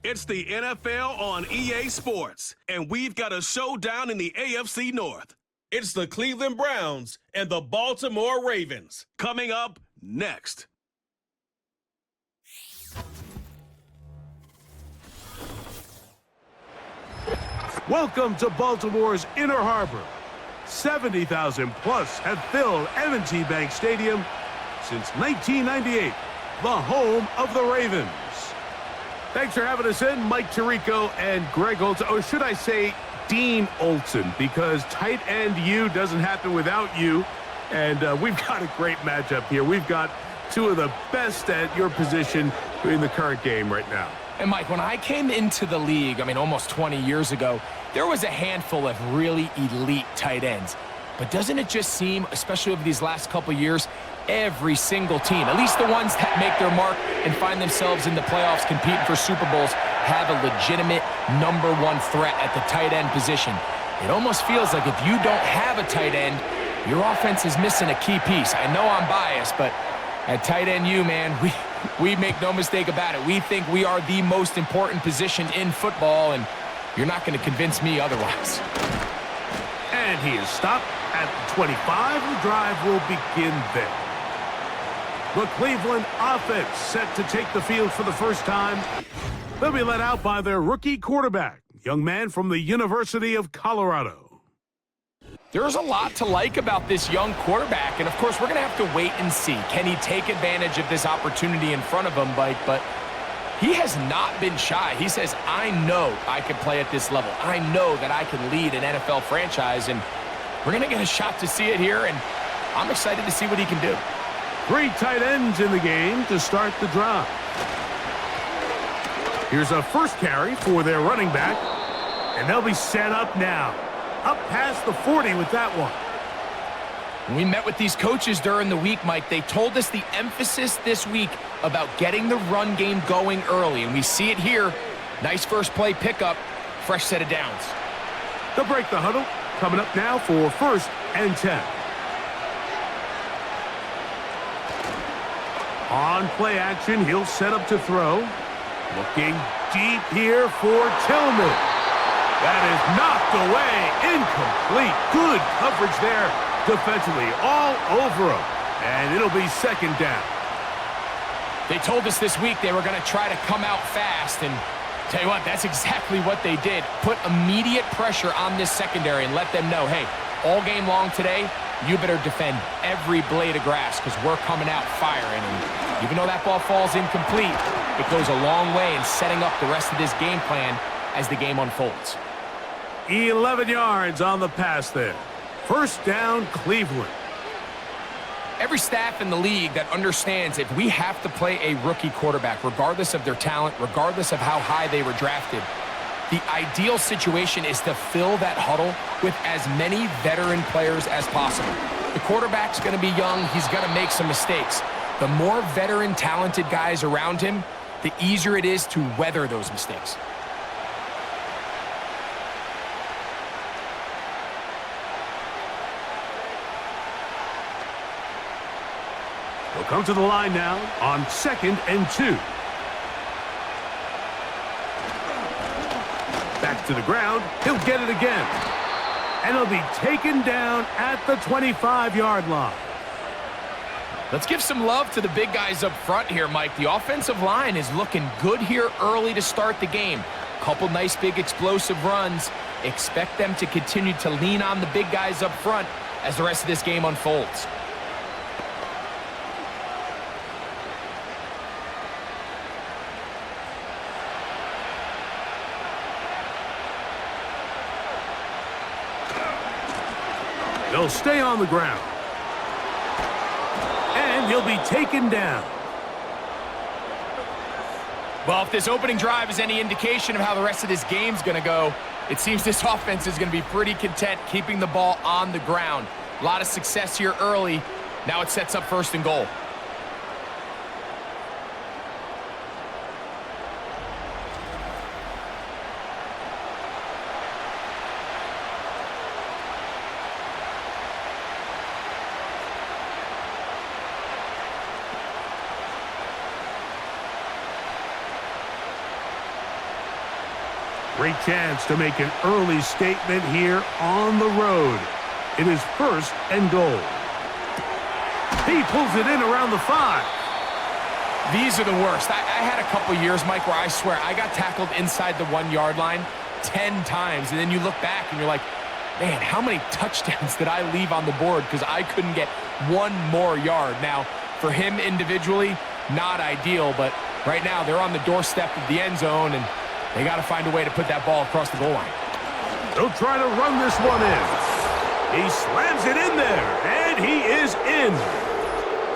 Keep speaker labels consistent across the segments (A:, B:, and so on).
A: It's the NFL on EA Sports, and we've got a showdown in the AFC North. It's the Cleveland Browns and the Baltimore Ravens. Coming up next.
B: Welcome to Baltimore's Inner Harbor. 70,000 plus have filled M&T Bank Stadium since 1998, the home of the Ravens. Thanks for having us in, Mike Tirico and Greg Olson, or should I say Dean Olson, because tight end U doesn't happen without you, and we've got a great matchup here. We've got two of the best at your position in the current game right now.
C: And Mike, when I came into the league, almost 20 years ago, there was a handful of really elite tight ends. But doesn't it just seem, especially over these last couple years, every single team, at least the ones that make their mark and find themselves in the playoffs competing for Super Bowls, have a legitimate number one threat at the tight end position. It almost feels like if you don't have a tight end, your offense is missing a key piece. I know I'm biased, but at tight end U, man, we make no mistake about it. We think we are the most important position in football, and you're not going to convince me otherwise.
B: And he is stopped at the 25. The drive will begin there. The Cleveland offense set to take the field for the first time. They'll be led out by their rookie quarterback, young man from the University of Colorado.
C: There's a lot to like about this young quarterback, and of course we're going to have to wait and see. Can he take advantage of this opportunity in front of him, Mike? But he has not been shy. He says, I know I can play at this level. I know that I can lead an NFL franchise, and we're going to get a shot to see it here, and I'm excited to see what he can do.
B: 3 tight ends in the game to start the drive. Here's a first carry for their running back, and they'll be set up now. Up past the 40 with that one.
C: When we met with these coaches during the week, Mike, they told us the emphasis this week about getting the run game going early, and we see it here. Nice first play pickup, fresh set of downs.
B: They'll break the huddle. Coming up now for 1st and 10. On play action, he'll set up to throw. Looking deep here for Tillman. That is knocked away, incomplete. Good coverage there defensively, all over him. And it'll be 2nd down.
C: They told us this week they were going to try to come out fast, and tell you what, that's exactly what they did. Put immediate pressure on this secondary and let them know, hey, all game long today, you better defend every blade of grass because we're coming out firing. And even though that ball falls incomplete, it goes a long way in setting up the rest of this game plan as the game unfolds.
B: 11 yards on the pass there. 1st down, Cleveland.
C: Every staff in the league that understands if we have to play a rookie quarterback, regardless of their talent, regardless of how high they were drafted, the ideal situation is to fill that huddle with as many veteran players as possible. The quarterback's going to be young. He's going to make some mistakes. The more veteran, talented guys around him, the easier it is to weather those mistakes.
B: He'll come to the line now on 2nd and 2. Back to the ground. He'll get it again. And he'll be taken down at the 25-yard line.
C: Let's give some love to the big guys up front here, Mike. The offensive line is looking good here early to start the game. Couple nice big explosive runs. Expect them to continue to lean on the big guys up front as the rest of this game unfolds.
B: They'll stay on the ground. And he'll be taken down.
C: Well, if this opening drive is any indication of how the rest of this game's going to go, it seems this offense is going to be pretty content keeping the ball on the ground. A lot of success here early. Now it sets up 1st and goal.
B: Great chance to make an early statement here on the road. It is 1st and goal. He pulls it in around the 5.
C: These are the worst. I had a couple years, Mike, where I swear I got tackled inside the 1-yard line 10 times, and then you look back and you're like, man, how many touchdowns did I leave on the board because I couldn't get one more yard? Now, for him individually, not ideal, but right now they're on the doorstep of the end zone, and they got to find a way to put that ball across the goal line.
B: They'll try to run this one in. He slams it in there, and he is in.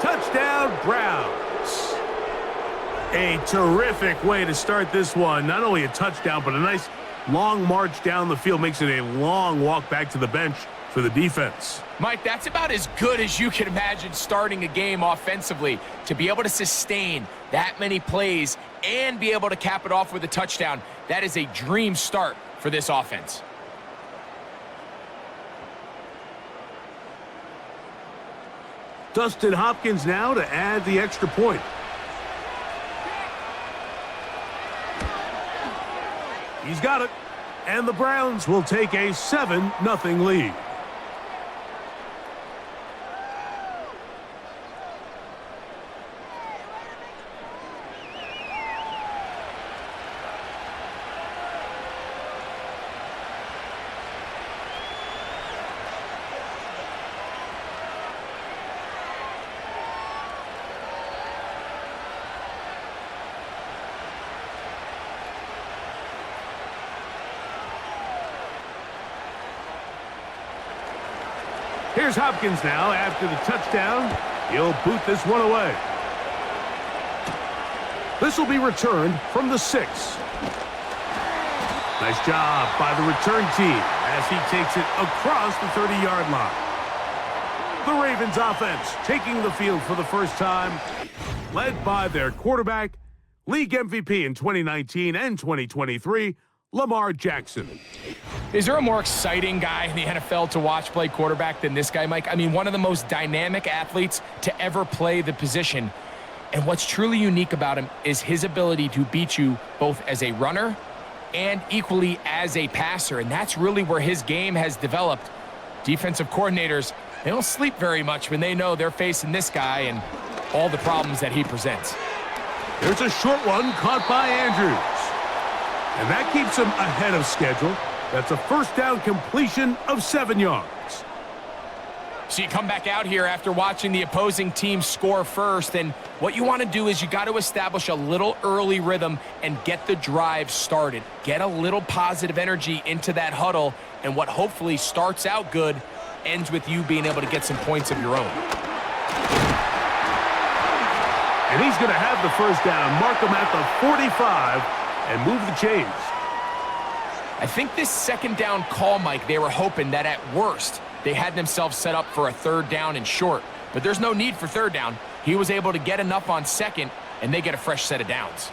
B: Touchdown, Browns. A terrific way to start this one. Not only a touchdown, but a nice long march down the field. Makes it a long walk back to the bench for the defense.
C: Mike, that's about as good as you can imagine starting a game offensively. To be able to sustain that many plays and be able to cap it off with a touchdown, that is a dream start for this offense.
B: Dustin Hopkins now to add the extra point. He's got it. And the Browns will take a 7-0 lead. Here's Hopkins now after the touchdown. He'll boot this one away. This will be returned from the 6. Nice job by the return team as he takes it across the 30-yard line. The Ravens offense taking the field for the first time, led by their quarterback, league MVP in 2019 and 2023, Lamar Jackson.
C: Is there a more exciting guy in the NFL to watch play quarterback than this guy, Mike? I mean, one of the most dynamic athletes to ever play the position. And what's truly unique about him is his ability to beat you both as a runner and equally as a passer. And that's really where his game has developed. Defensive coordinators, they don't sleep very much when they know they're facing this guy and all the problems that he presents.
B: There's a short one caught by Andrews. And that keeps him ahead of schedule. That's a first down completion of 7 yards.
C: So you come back out here after watching the opposing team score first, and what you want to do is you got to establish a little early rhythm and get the drive started. Get a little positive energy into that huddle, and what hopefully starts out good ends with you being able to get some points of your own.
B: And he's going to have the first down, mark him at the 45, and move the chains.
C: I think this second down call, Mike, they were hoping that at worst they had themselves set up for a 3rd down and short. But there's no need for 3rd down. He was able to get enough on 2nd, and they get a fresh set of downs.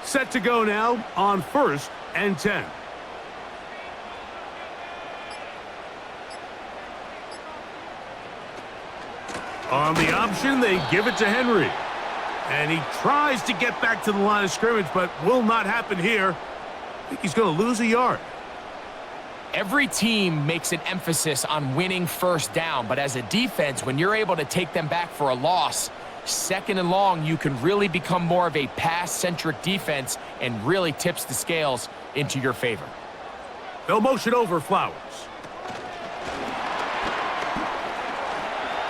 B: Set to go now on 1st and 10. On the option, they give it to Henry. And he tries to get back to the line of scrimmage, but will not happen here. I think he's going to lose a yard.
C: Every team makes an emphasis on winning first down, but as a defense, when you're able to take them back for a loss, 2nd and long, you can really become more of a pass-centric defense and really tips the scales into your favor.
B: They'll motion over Flowers.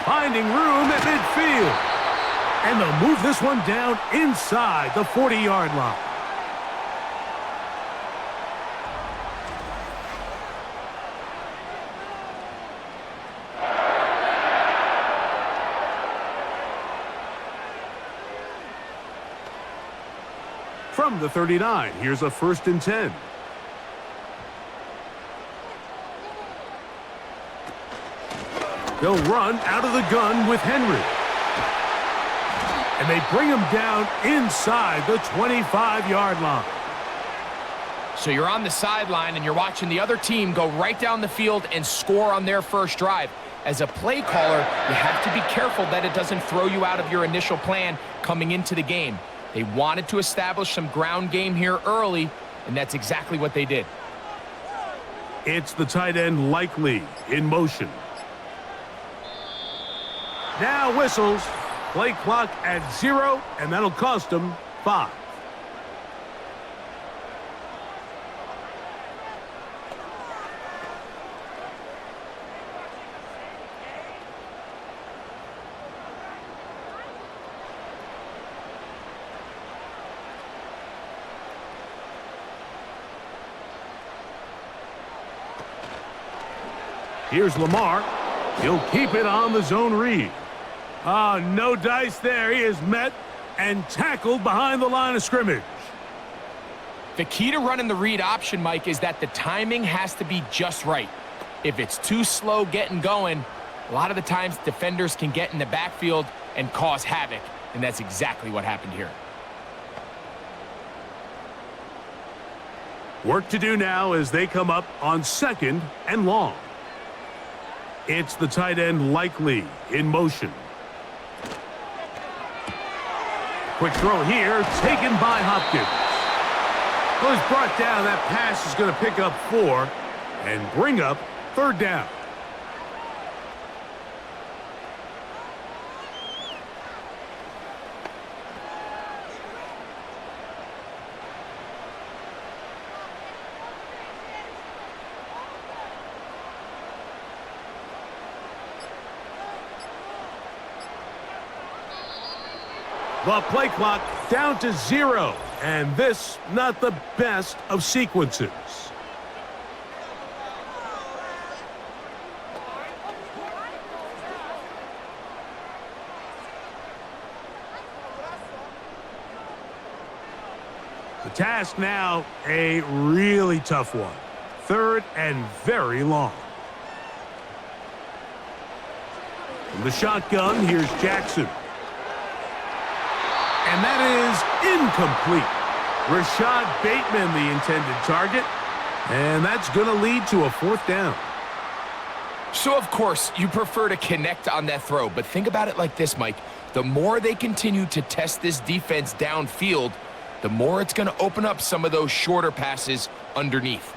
B: Finding room at midfield. And they'll move this one down inside the 40-yard line. From the 39, here's a 1st and 10. They'll run out of the gun with Henry. And they bring him down inside the 25-yard line.
C: So you're on the sideline and you're watching the other team go right down the field and score on their first drive. As a play caller, you have to be careful that it doesn't throw you out of your initial plan coming into the game. They wanted to establish some ground game here early, and that's exactly what they did.
B: It's the tight end Likely in motion. Now whistles. Play clock at 0, and that'll cost them 5. Here's Lamar. He'll keep it on the zone read. Oh, no dice there. He is met and tackled behind the line of scrimmage.
C: The key to running the read option, Mike, is that the timing has to be just right. If it's too slow getting going, a lot of the times defenders can get in the backfield and cause havoc, and that's exactly what happened here.
B: Work to do now as they come up on 2nd and long. It's the tight end Likely in motion. Quick throw here, taken by Hopkins. Well, he's brought down. That pass is going to pick up 4 and bring up 3rd down. The play clock down to 0, and this not the best of sequences. The task now, a really tough one. 3rd and very long. From the shotgun, here's Jackson. And that is incomplete. Rashad Bateman, the intended target. And that's going to lead to a 4th down.
C: So, of course, you prefer to connect on that throw. But think about it like this, Mike. The more they continue to test this defense downfield, the more it's going to open up some of those shorter passes underneath.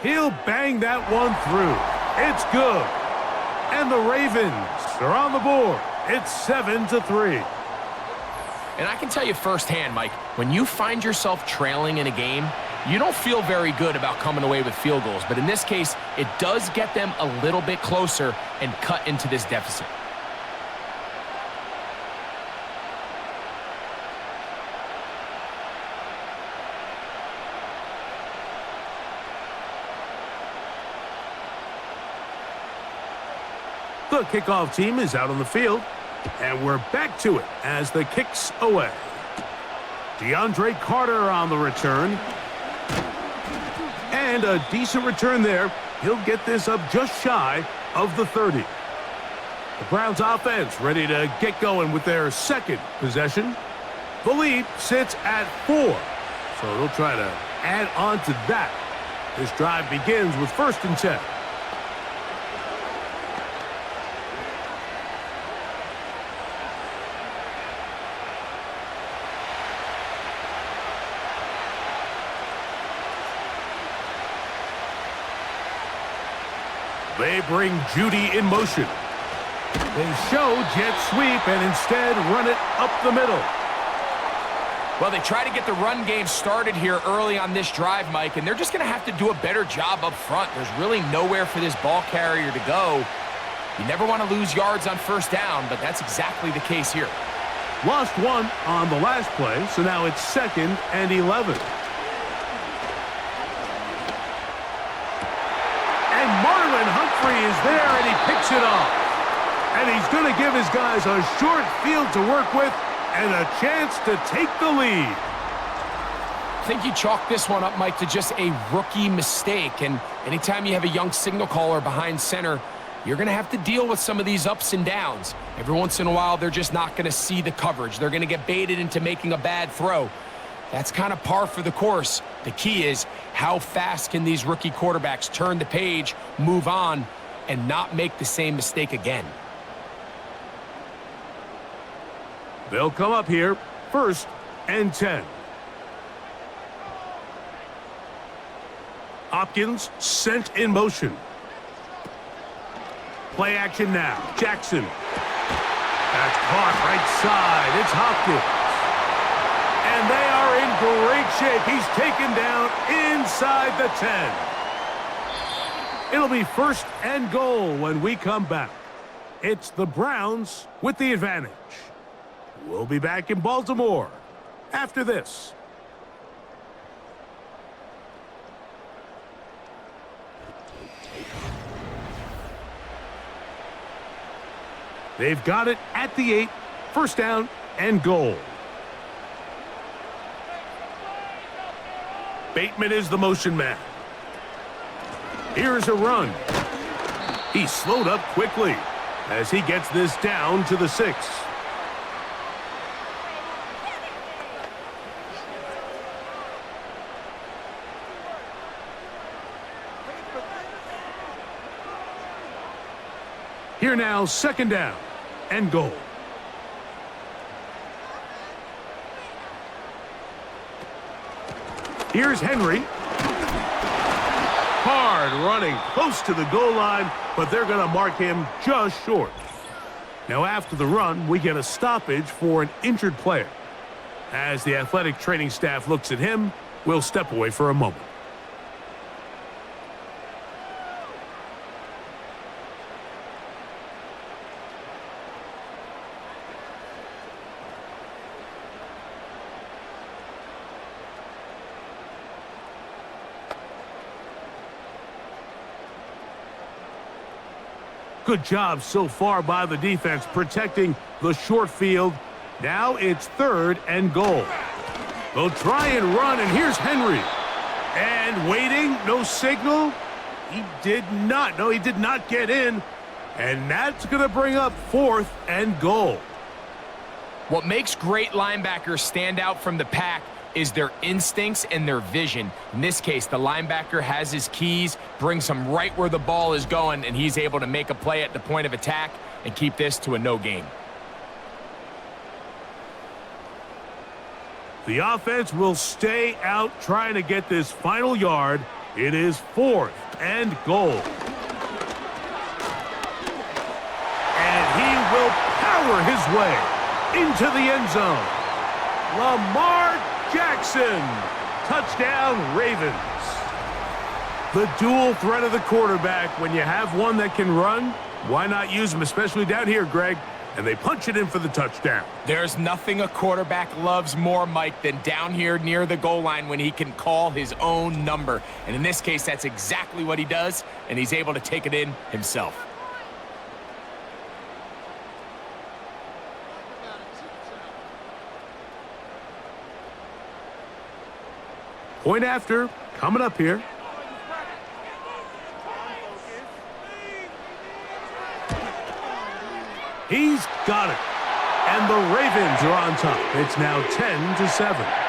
B: He'll bang that one through. It's good. And the Ravens are on the board. It's 7-3.
C: And I can tell you firsthand, Mike, when you find yourself trailing in a game, you don't feel very good about coming away with field goals. But in this case, it does get them a little bit closer and cut into this deficit.
B: The kickoff team is out on the field, and we're back to it as the kick's away. DeAndre Carter on the return. And a decent return there. He'll get this up just shy of the 30. The Browns offense ready to get going with their 2nd possession. The lead sits at 4, so they'll try to add on to that. This drive begins with 1st and 10. They bring Judy in motion. They show jet sweep and instead run it up the middle.
C: Well, they try to get the run game started here early on this drive, Mike, and they're just going to have to do a better job up front. There's really nowhere for this ball carrier to go. You never want to lose yards on 1st down, but that's exactly the case here.
B: Lost 1 on the last play, so now it's 2nd and 11. And Marlon Humphrey is there, and he picks it off. And he's going to give his guys a short field to work with and a chance to take the lead.
C: I think you chalk this one up, Mike, to just a rookie mistake. And anytime you have a young signal caller behind center, you're going to have to deal with some of these ups and downs. Every once in a while, they're just not going to see the coverage. They're going to get baited into making a bad throw. That's kind of par for the course. The key is how fast can these rookie quarterbacks turn the page, move on, and not make the same mistake again.
B: They'll come up here 1st and 10. Hopkins sent in motion. Play action now. Jackson. That's caught right side. It's Hopkins. And they are in great shape. He's taken down inside the 10. It'll be 1st and goal when we come back. It's the Browns with the advantage. We'll be back in Baltimore after this. They've got it at the 8, 1st down and goal. Bateman is the motion man. Here's a run. He slowed up quickly as he gets this down to the 6. Here now, 2nd down and goal. Here's Henry. Hard running close to the goal line, but they're going to mark him just short. Now after the run, we get a stoppage for an injured player. As the athletic training staff looks at him, we'll step away for a moment. Good job so far by the defense protecting the short field. Now it's 3rd and goal. They'll try and run, and here's Henry. And waiting, no signal. He did not get in. And that's going to bring up 4th and goal.
C: What makes great linebackers stand out from the pack is their instincts and their vision. In this case, the linebacker has his keys, brings him right where the ball is going, and he's able to make a play at the point of attack and keep this to a no gain.
B: The offense will stay out trying to get this final yard. It is 4th and goal. And he will power his way into the end zone. Lamar Jackson. Touchdown, Ravens. The dual threat of the quarterback. When you have one that can run, why not use him, especially down here, Greg? And they punch it in for the touchdown.
C: There's nothing a quarterback loves more, Mike, than down here near the goal line when he can call his own number. And in this case, that's exactly what he does, and he's able to take it in himself.
B: Point after, coming up here. He's got it. And the Ravens are on top. It's now 10-7.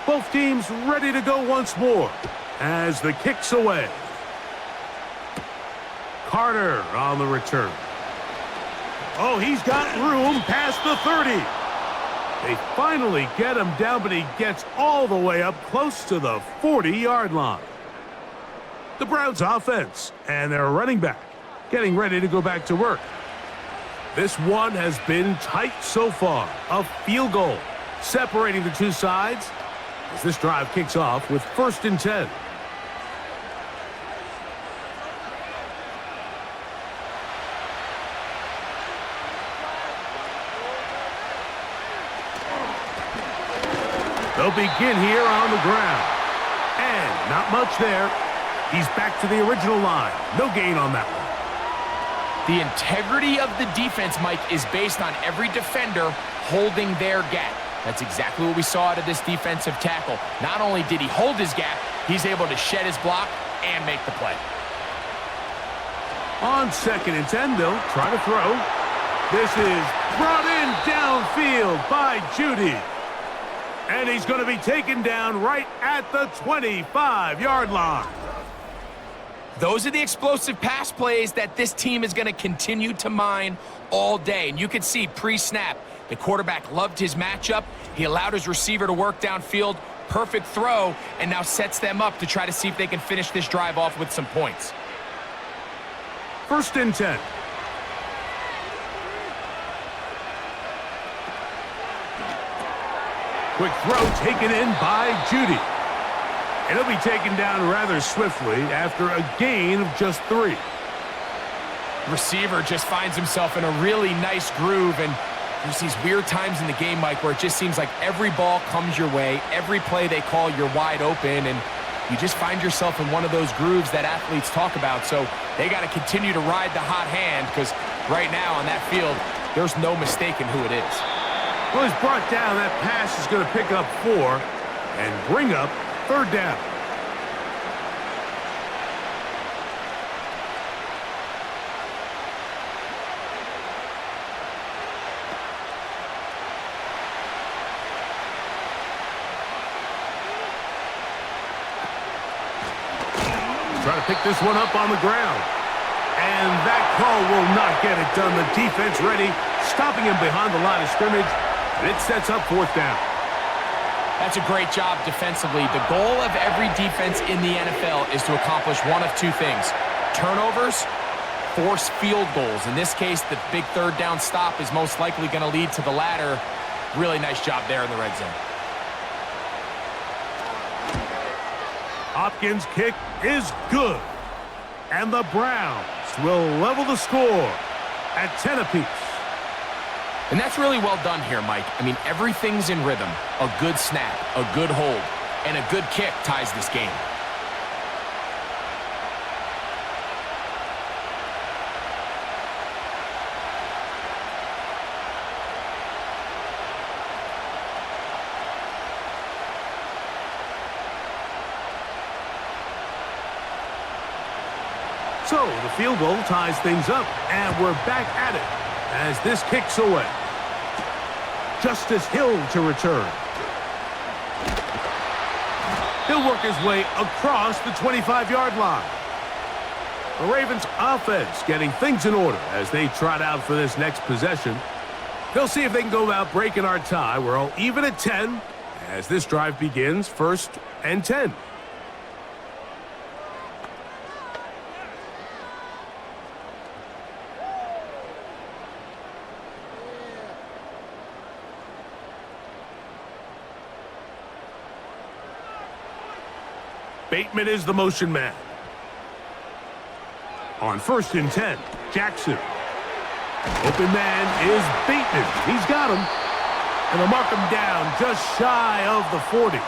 B: Both teams ready to go once more as the kick's away. Carter on the return. Oh, he's got room past the 30. They finally get him down, but he gets all the way up close to the 40-yard line. The Browns offense and their running back getting ready to go back to work. This one has been tight so far. A field goal separating the two sides as this drive kicks off with 1st and 10. They'll begin here on the ground. And not much there. He's back to the original line. No gain on that one.
C: The integrity of the defense, Mike, is based on every defender holding their gap. That's exactly what we saw out of this defensive tackle. Not only did he hold his gap, he's able to shed his block and make the play.
B: On 2nd and 10, they'll try to throw. This is brought in downfield by Judy. And he's going to be taken down right at the 25-yard line.
C: Those are the explosive pass plays that this team is going to continue to mine all day. And you can see pre-snap, the quarterback loved his matchup. He allowed his receiver to work downfield. Perfect throw, and now sets them up to try to see if they can finish this drive off with some points.
B: 1st and 10. Quick throw taken in by Judy. And he'll be taken down rather swiftly after a gain of just 3.
C: Receiver just finds himself in a really nice groove, and there's these weird times in the game, Mike, where it just seems like every ball comes your way, every play they call, you're wide open, and you just find yourself in one of those grooves that athletes talk about. So they got to continue to ride the hot hand, because right now on that field, there's no mistaking who it is.
B: Well, he's brought down. That pass is going to pick up 4 and bring up 3rd down. Try to pick this one up on the ground. And that call will not get it done. The defense ready, stopping him behind the line of scrimmage. And it sets up 4th down.
C: That's a great job defensively. The goal of every defense in the NFL is to accomplish one of 2 things: turnovers, force field goals. In this case, the big 3rd down stop is most likely going to lead to the latter. Really nice job there in the red zone.
B: Hopkins' kick is good. And the Browns will level the score at 10 apiece.
C: And that's really well done here, Mike. I mean, everything's in rhythm. A good snap, a good hold, and a good kick ties this game.
B: So the field goal ties things up, and we're back at it as this kicks away. Justice Hill to return. He'll work his way across the 25-yard line. The Ravens offense getting things in order as they trot out for this next possession. They'll see if they can go about breaking our tie. We're all even at 10 as this drive begins. 1st and 10. Bateman is the motion man. On 1st and 10, Jackson. Open man is Bateman. He's got him. And they'll mark him down just shy of the 40.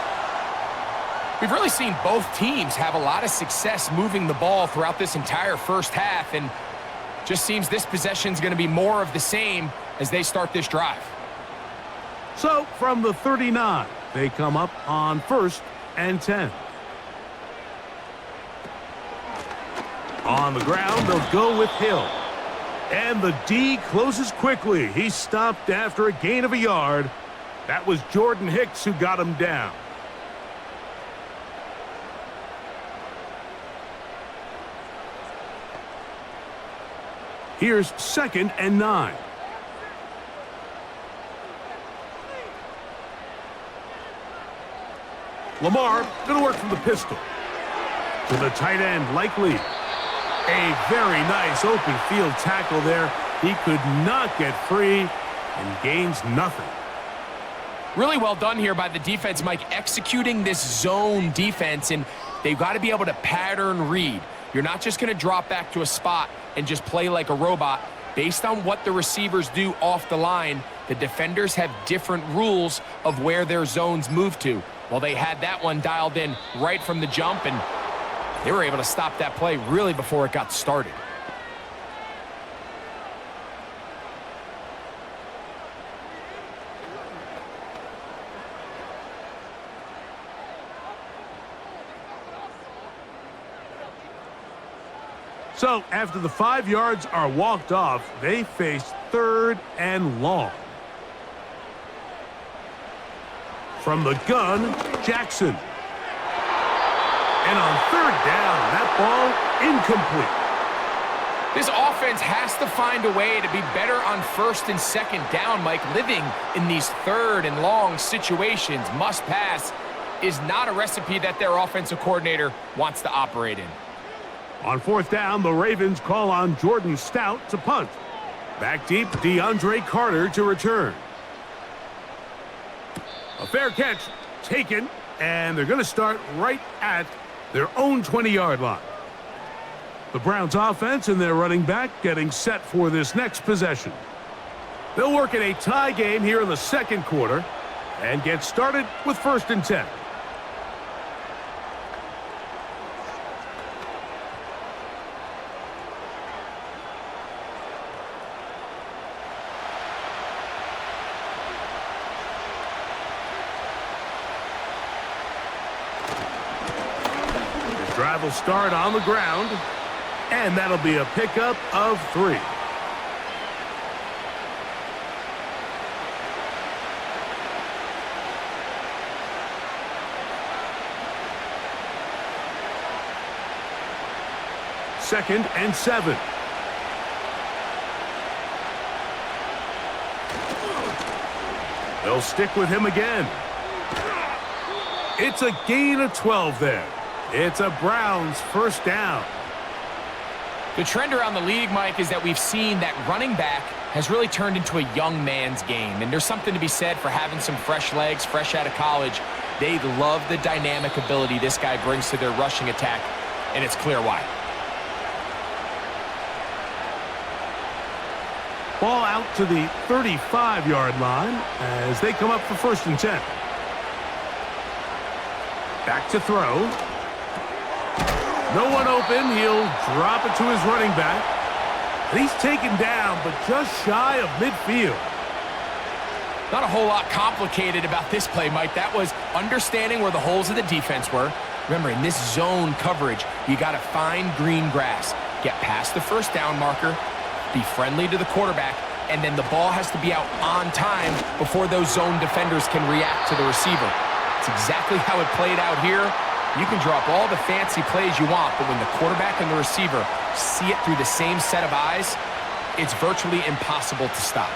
C: We've really seen both teams have a lot of success moving the ball throughout this entire first half, and just seems this possession's going to be more of the same as they start this drive.
B: So from the 39, they come up on 1st and 10. On the ground, they'll go with Hill. And the D closes quickly. He stopped after a gain of a yard. That was Jordan Hicks who got him down. Here's 2nd and 9. Lamar going to work from the pistol. To the tight end, likely. A very nice open field tackle there. He could not get free and gains nothing.
C: Really well done here by the defense, Mike, executing this zone defense, and they've got to be able to pattern read. You're not just going to drop back to a spot and just play like a robot. Based on what the receivers do off the line, the defenders have different rules of where their zones move to. Well, they had that one dialed in right from the jump, and they were able to stop that play really before it got started.
B: So after the 5 yards are walked off, they face 3rd and long. From the gun, Jackson. And on 3rd down, that ball incomplete.
C: This offense has to find a way to be better on 1st and 2nd down, Mike. Living in these 3rd and long situations, must pass, is not a recipe that their offensive coordinator wants to operate in.
B: On 4th down, the Ravens call on Jordan Stout to punt. Back deep, DeAndre Carter to return. A fair catch taken, and they're going to start right at their own 20-yard line. The Browns offense and their running back getting set for this next possession. They'll work in a tie game here in the 2nd quarter and get started with 1st and 10. Drive will start on the ground, and that'll be a pickup of 3. Second and 7. They'll stick with him again. It's a gain of 12 there. It's a Browns 1st down.
C: The trend around the league, Mike, is that we've seen that running back has really turned into a young man's game. And there's something to be said for having some fresh legs, fresh out of college. They love the dynamic ability this guy brings to their rushing attack, and it's clear why.
B: Ball out to the 35-yard line as they come up for 1st and 10. Back to throw. No one open. He'll drop it to his running back. And he's taken down, but just shy of midfield.
C: Not a whole lot complicated about this play, Mike. That was understanding where the holes of the defense were. Remember, in this zone coverage, you got to find green grass. Get past the 1st down marker, be friendly to the quarterback, and then the ball has to be out on time before those zone defenders can react to the receiver. It's exactly how it played out here. You can drop all the fancy plays you want, but when the quarterback and the receiver see it through the same set of eyes, it's virtually impossible to stop.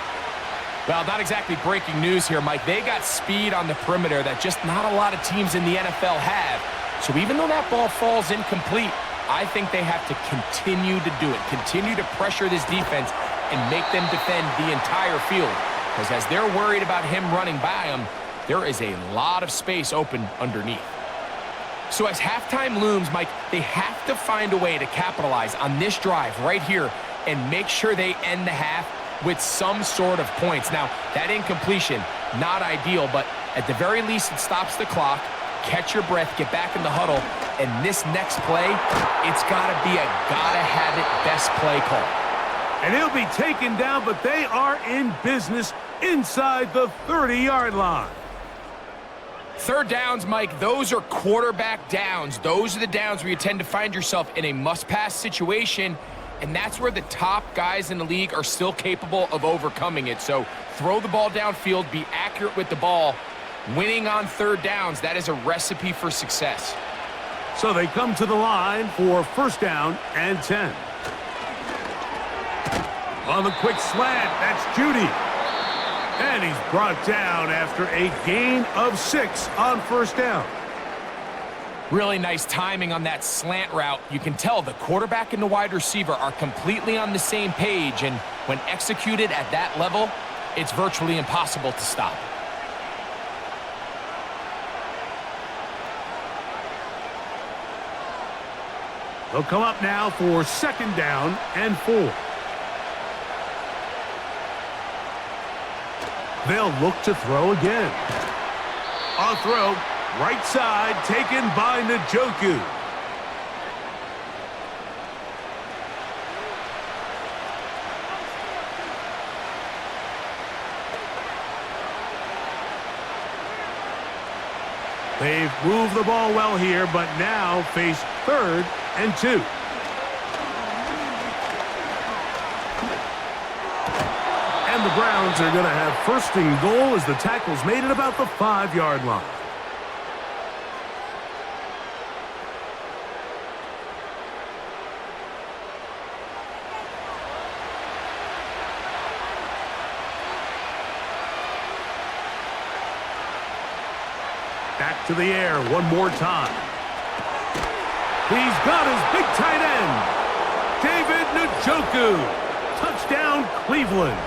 C: Well, not exactly breaking news here, Mike. They got speed on the perimeter that just not a lot of teams in the NFL have. So even though that ball falls incomplete, I think they have to continue to do it, continue to pressure this defense and make them defend the entire field. Because as they're worried about him running by them, there is a lot of space open underneath. So as halftime looms, Mike, they have to find a way to capitalize on this drive right here and make sure they end the half with some sort of points. Now, that incompletion, not ideal, but at the very least it stops the clock. Catch your breath, get back in the huddle, and this next play, it's got to be a gotta-have-it best play call.
B: And he'll be taken down, but they are in business inside the 30-yard line.
C: 3rd downs, Mike, those are quarterback downs. Those are the downs where you tend to find yourself in a must-pass situation, and that's where the top guys in the league are still capable of overcoming it. So throw the ball downfield, be accurate with the ball. Winning on 3rd downs, that is a recipe for success.
B: So they come to the line for 1st down and 10. On the quick slant, that's Judy. And he's brought down after a gain of 6 on 1st down.
C: Really nice timing on that slant route. You can tell the quarterback and the wide receiver are completely on the same page, and when executed at that level, it's virtually impossible to stop.
B: They'll come up now for 2nd down and 4. They'll look to throw again. On throw, right side, taken by Njoku. They've moved the ball well here, but now face 3rd and 2. And the Browns are going to have first and goal as the tackle's made at about the 5-yard line. Back to the air one more time. He's got his big tight end, David Njoku. Touchdown, Cleveland.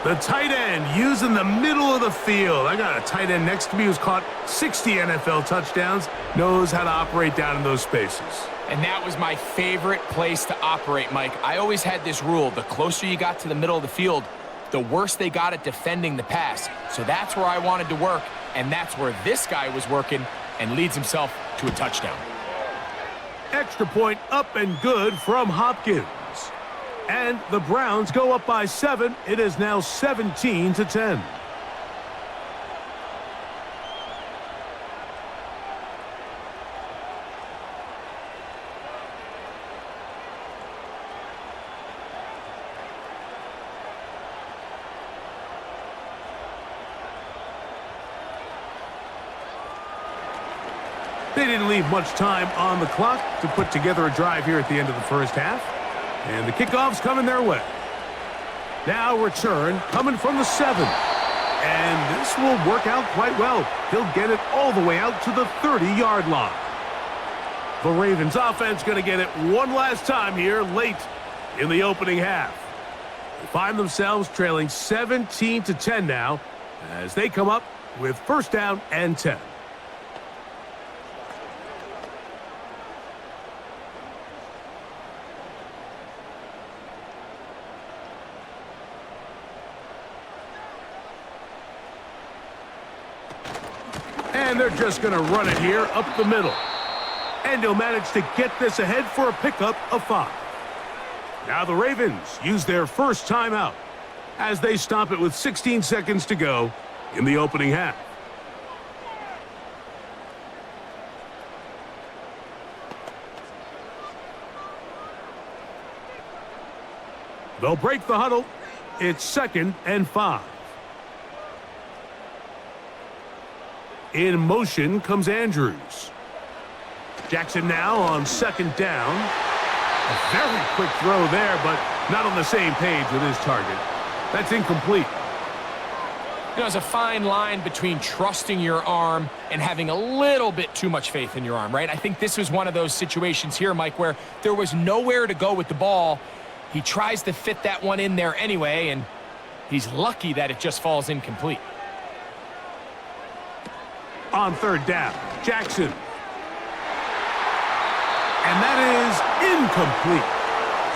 B: The tight end using the middle of the field. I got a tight end next to me who's caught 60 NFL touchdowns, knows how to operate down in those spaces.
C: And that was my favorite place to operate, Mike. I always had this rule: the closer you got to the middle of the field, the worse they got at defending the pass. So that's where I wanted to work, and that's where this guy was working, and leads himself to a touchdown.
B: Extra point up and good from Hopkins. And the Browns go up by 7. It is now 17-10. They didn't leave much time on the clock to put together a drive here at the end of the first half. And the kickoff's coming their way. Now return coming from the 7. And this will work out quite well. He'll get it all the way out to the 30-yard line. The Ravens offense going to get it one last time here late in the opening half. They find themselves trailing 17-10 now as they come up with first down and 10. And they're just going to run it here up the middle. And he'll manage to get this ahead for a pickup of 5. Now the Ravens use their first timeout as they stop it with 16 seconds to go in the opening half. They'll break the huddle. It's 2nd and 5. In motion comes Andrews. Jackson now on 2nd down. A very quick throw there, but not on the same page with his target. That's incomplete.
C: You know, there's a fine line between trusting your arm and having a little bit too much faith in your arm, right? I think this was one of those situations here, Mike, where there was nowhere to go with the ball. He tries to fit that one in there anyway, and he's lucky that it just falls incomplete.
B: On 3rd down, Jackson. And that is incomplete.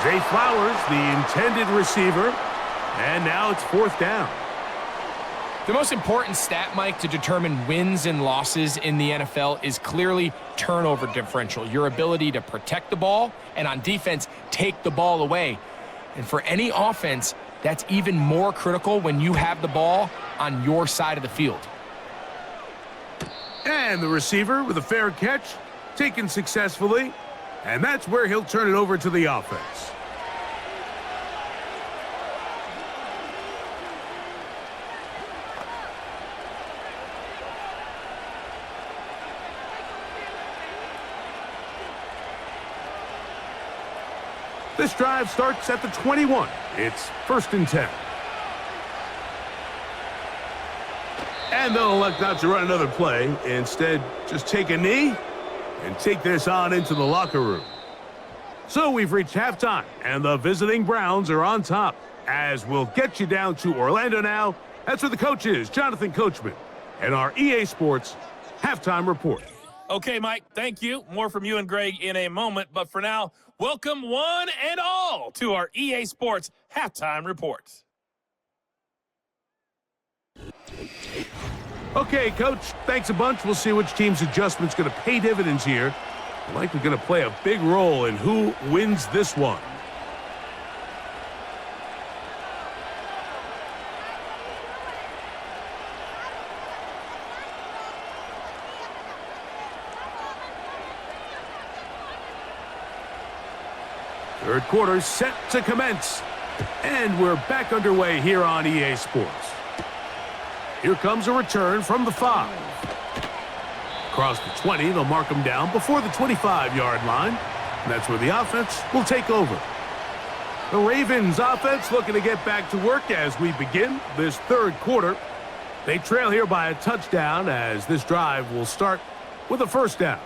B: Zay Flowers, the intended receiver. And now it's 4th down.
C: The most important stat, Mike, to determine wins and losses in the NFL is clearly turnover differential, your ability to protect the ball and on defense, take the ball away. And for any offense, that's even more critical when you have the ball on your side of the field.
B: And the receiver with a fair catch, taken successfully. And that's where he'll turn it over to the offense. This drive starts at the 21. It's 1st and 10. And they'll elect not to run another play. Instead, just take a knee and take this on into the locker room. So we've reached halftime, and the visiting Browns are on top. As we'll get you down to Orlando now. That's where the coach is, Jonathan Coachman, and our EA Sports halftime report.
D: Okay, Mike, thank you. More from you and Greg in a moment. But for now, welcome one and all to our EA Sports halftime report.
B: Okay, Coach, thanks a bunch. We'll see which team's adjustment's going to pay dividends here. Likely going to play a big role in who wins this one. Third quarter set to commence. And we're back underway here on EA Sports. Here comes a return from the 5. Across the 20, they'll mark them down before the 25-yard line. And that's where the offense will take over. The Ravens offense looking to get back to work as we begin this third quarter. They trail here by a touchdown as this drive will start with a first down.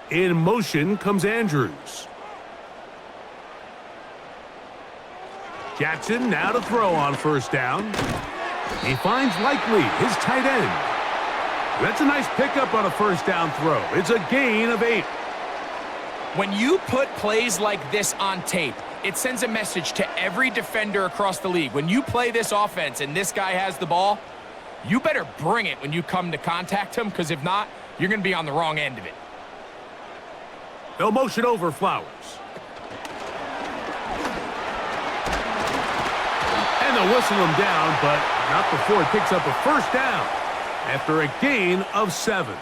B: In motion comes Andrews. Jackson now to throw on first down. He finds Likely, his tight end. That's a nice pickup on a first down throw. It's a gain of 8.
C: When you put plays like this on tape, it sends a message to every defender across the league. When you play this offense and this guy has the ball, you better bring it when you come to contact him, because if not, you're going to be on the wrong end of it.
B: They'll motion over Flowers. And they'll whistle him down, but not before he picks up a first down after a gain of 7.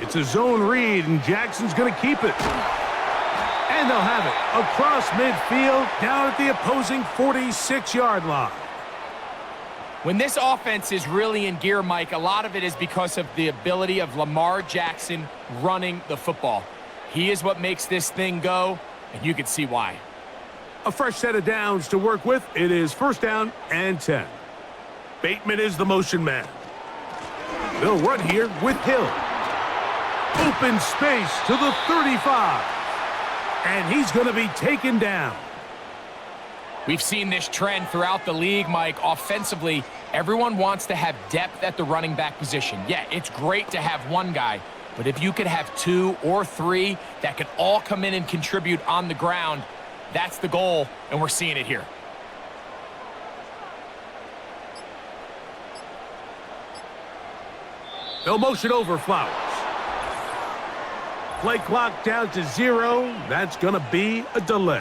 B: It's a zone read, and Jackson's going to keep it. And they'll have it across midfield, down at the opposing 46-yard line.
C: When this offense is really in gear, Mike, a lot of it is because of the ability of Lamar Jackson running the football. He is what makes this thing go, and you can see why.
B: A fresh set of downs to work with. It is first down and 10. Bateman is the motion man. They'll run here with Hill. Open space to the 35. And he's going to be taken down.
C: We've seen this trend throughout the league, Mike. Offensively, everyone wants to have depth at the running back position. Yeah, it's great to have one guy, but if you could have 2 or 3 that could all come in and contribute on the ground, that's the goal, and we're seeing it here.
B: They'll motion over Flowers. Play clock down to 0. That's going to be a delay.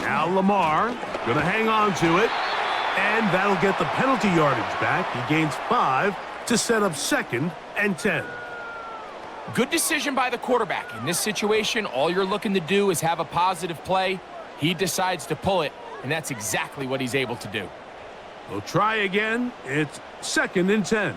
B: Now Lamar going to hang on to it, and that'll get the penalty yardage back. He gains 5 to set up second and 10.
C: Good decision by the quarterback. In this situation, all you're looking to do is have a positive play. He decides to pull it, and that's exactly what he's able to do.
B: We'll try again. It's second and 10.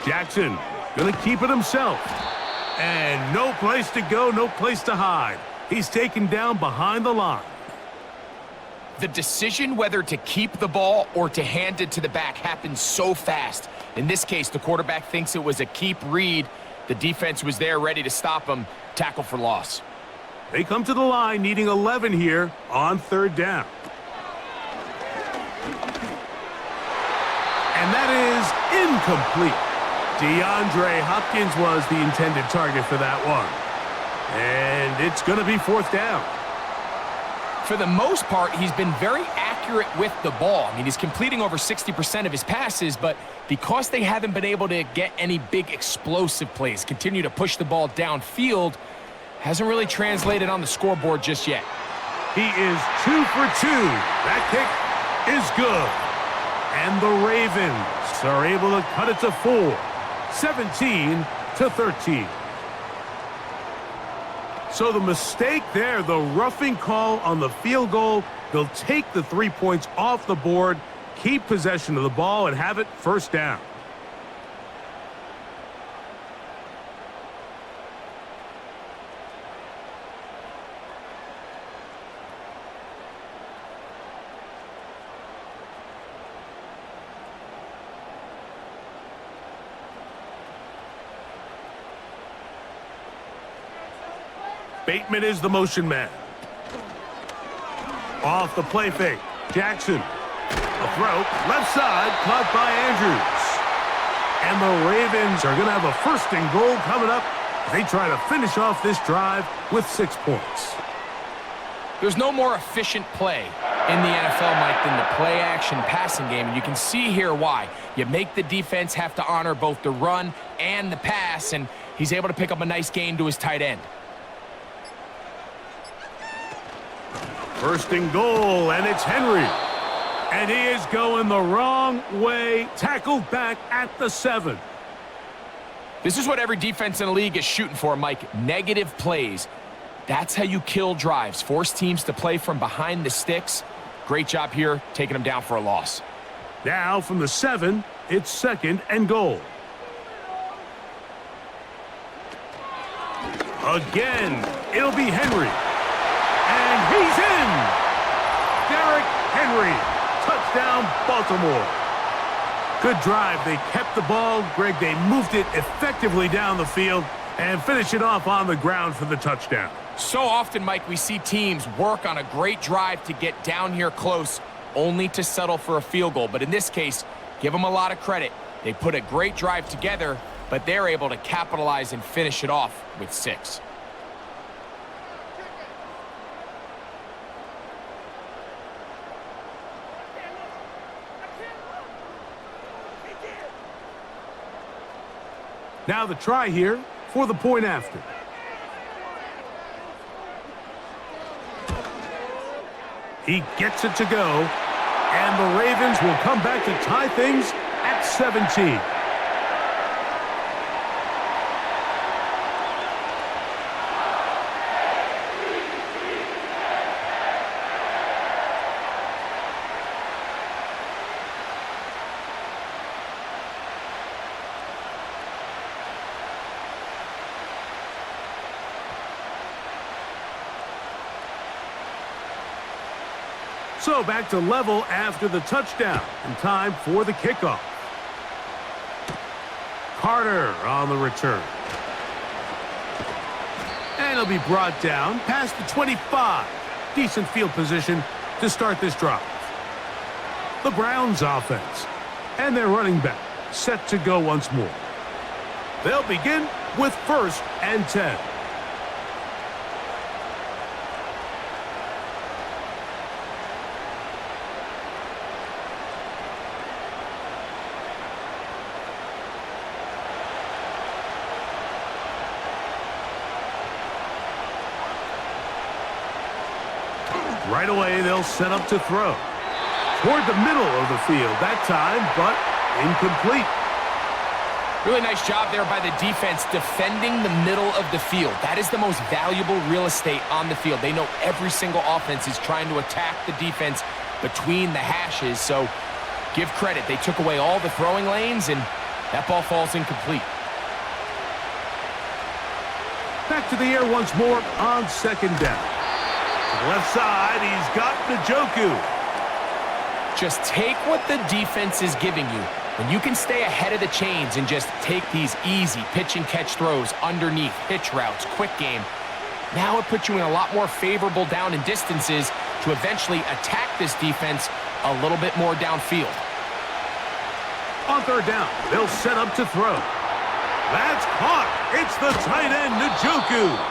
B: Jackson going to keep it himself. And no place to go, no place to hide. He's taken down behind the line.
C: The decision whether to keep the ball or to hand it to the back happens so fast. In this case, the quarterback thinks it was a keep read. The defense was there ready to stop him. Tackle for loss.
B: They come to the line needing 11 here on third down. And that is incomplete. DeAndre Hopkins was the intended target for that one. And it's going to be fourth down.
C: For the most part, he's been very accurate with the ball. I mean, he's completing over 60% of his passes, but because they haven't been able to get any big explosive plays, continue to push the ball downfield, hasn't really translated on the scoreboard just yet.
B: He is 2 for 2. That kick is good. And the Ravens are able to cut it to 4, 17-13. So the mistake there, the roughing call on the field goal, they'll take the 3 points off the board, keep possession of the ball, and have it first down. Bateman is the motion man. Off the play fake. Jackson. A throw. Left side. Caught by Andrews. And the Ravens are going to have a 1st and goal coming up. They try to finish off this drive with 6 points.
C: There's no more efficient play in the NFL, Mike, than the play-action passing game, and you can see here why. You make the defense have to honor both the run and the pass, and he's able to pick up a nice gain to his tight end.
B: 1st and goal, and it's Henry. And he is going the wrong way. Tackled back at the 7.
C: This is what every defense in the league is shooting for, Mike. Negative plays. That's how you kill drives. Force teams to play from behind the sticks. Great job here, taking them down for a loss.
B: Now from the 7, it's 2nd and goal. Again, it'll be Henry. And he's in! Derrick Henry. Touchdown, Baltimore. Good drive. They kept the ball. Greg, they moved it effectively down the field and finish it off on the ground for the touchdown.
C: So often, Mike, we see teams work on a great drive to get down here close, only to settle for a field goal. But in this case, give them a lot of credit. They put a great drive together, but they're able to capitalize and finish it off with 6.
B: Now the try here for the point after. He gets it to go, and the Ravens will come back to tie things at 17. So back to level after the touchdown, and time for the kickoff. Carter on the return. And he'll be brought down past the 25. Decent field position to start this drive. The Browns offense and their running back set to go once more. They'll begin with 1st and 10. Right away, they'll set up to throw. Toward the middle of the field that time, but incomplete.
C: Really nice job there by the defense defending the middle of the field. That is the most valuable real estate on the field. They know every single offense is trying to attack the defense between the hashes, so give credit. They took away all the throwing lanes, and that ball falls incomplete.
B: Back to the air once more on 2nd down. Left side, he's got Njoku.
C: Just take what the defense is giving you. When you can stay ahead of the chains and just take these easy pitch and catch throws underneath, hitch routes, quick game, now it puts you in a lot more favorable down and distances to eventually attack this defense a little bit more downfield.
B: On 3rd down, they'll set up to throw. That's caught. It's the tight end, Njoku.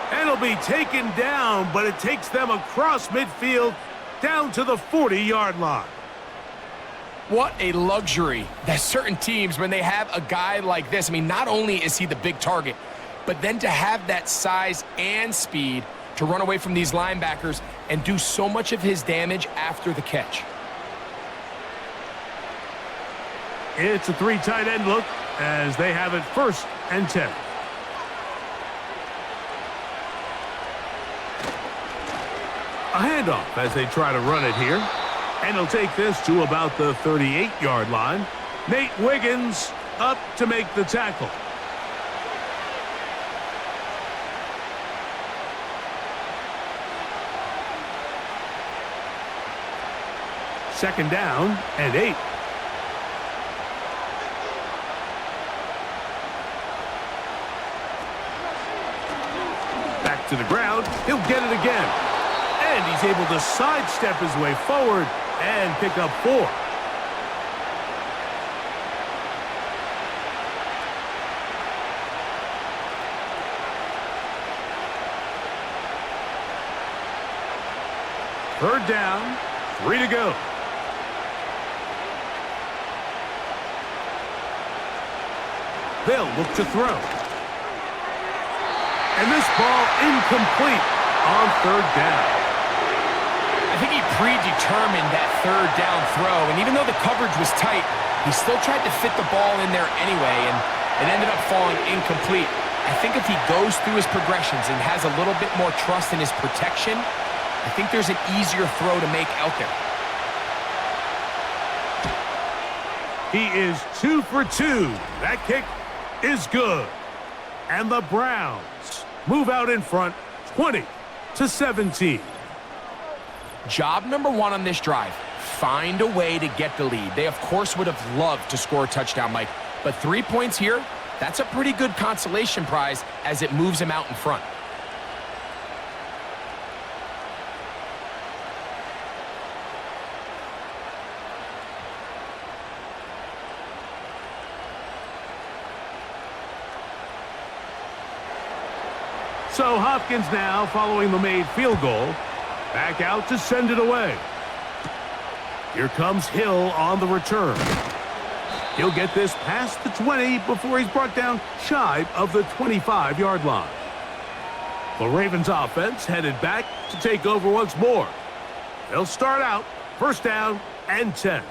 B: And it'll be taken down, but it takes them across midfield down to the 40-yard line.
C: What a luxury that certain teams, when they have a guy like this, I mean, not only is he the big target, but then to have that size and speed to run away from these linebackers and do so much of his damage after the catch.
B: It's a 3 tight end look as they have it 1st and 10. A handoff as they try to run it here. And he'll take this to about the 38-yard line. Nate Wiggins up to make the tackle. Second down and 8. Back to the ground. He'll get it again. And he's able to sidestep his way forward and pick up 4. Third down, 3 to go. They'll look to throw. And this ball incomplete on third down.
C: I think he predetermined that third down throw, and even though the coverage was tight, he still tried to fit the ball in there anyway, and it ended up falling incomplete. I think if he goes through his progressions and has a little bit more trust in his protection, I think there's an easier throw to make out there.
B: He is 2 for 2. That kick is good. And the Browns move out in front 20-17.
C: Job number 1 on this drive, find a way to get the lead. They, of course, would have loved to score a touchdown, Mike, but 3 points here, that's a pretty good consolation prize as it moves him out in front.
B: So Hopkins now, following the made field goal, back out to send it away. Here comes Hill on the return. He'll get this past the 20 before he's brought down shy of the 25-yard line. The Ravens offense headed back to take over once more. They'll start out first down and 10.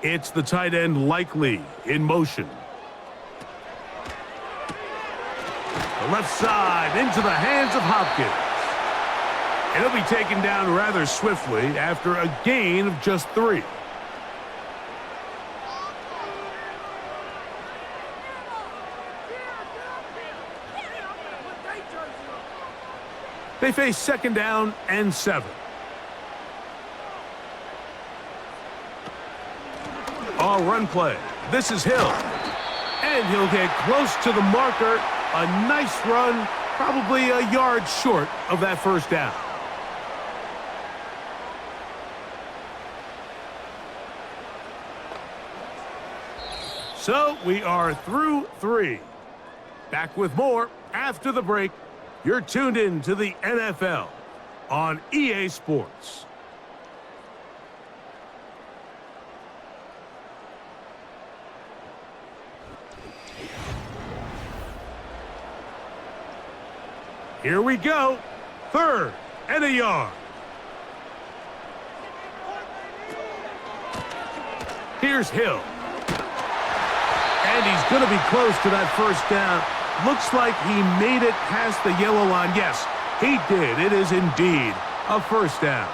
B: It's the tight end Likely in motion. The left side into the hands of Hopkins. And he'll be taken down rather swiftly after a gain of just 3. They face second down and 7. All run play. This is Hill. And he'll get close to the marker. A nice run, probably a yard short of that first down. So we are through 3. Back with more after the break. You're tuned in to the NFL on EA Sports. Here we go. 3rd and a yard. Here's Hill. And he's going to be close to that first down. Looks like he made it past the yellow line. Yes, he did. It is indeed a first down.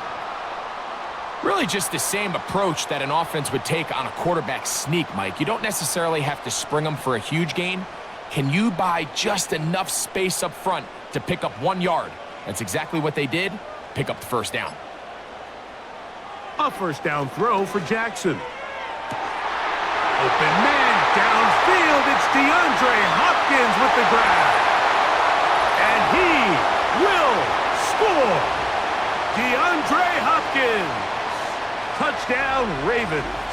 C: Really just the same approach that an offense would take on a quarterback sneak, Mike. You don't necessarily have to spring them for a huge gain. Can you buy just enough space up front to pick up 1 yard? That's exactly what they did. Pick up the first down.
B: A first down throw for Jackson. Open man downfield. It's DeAndre Hopkins with the grab. And he will score. DeAndre Hopkins. Touchdown Ravens.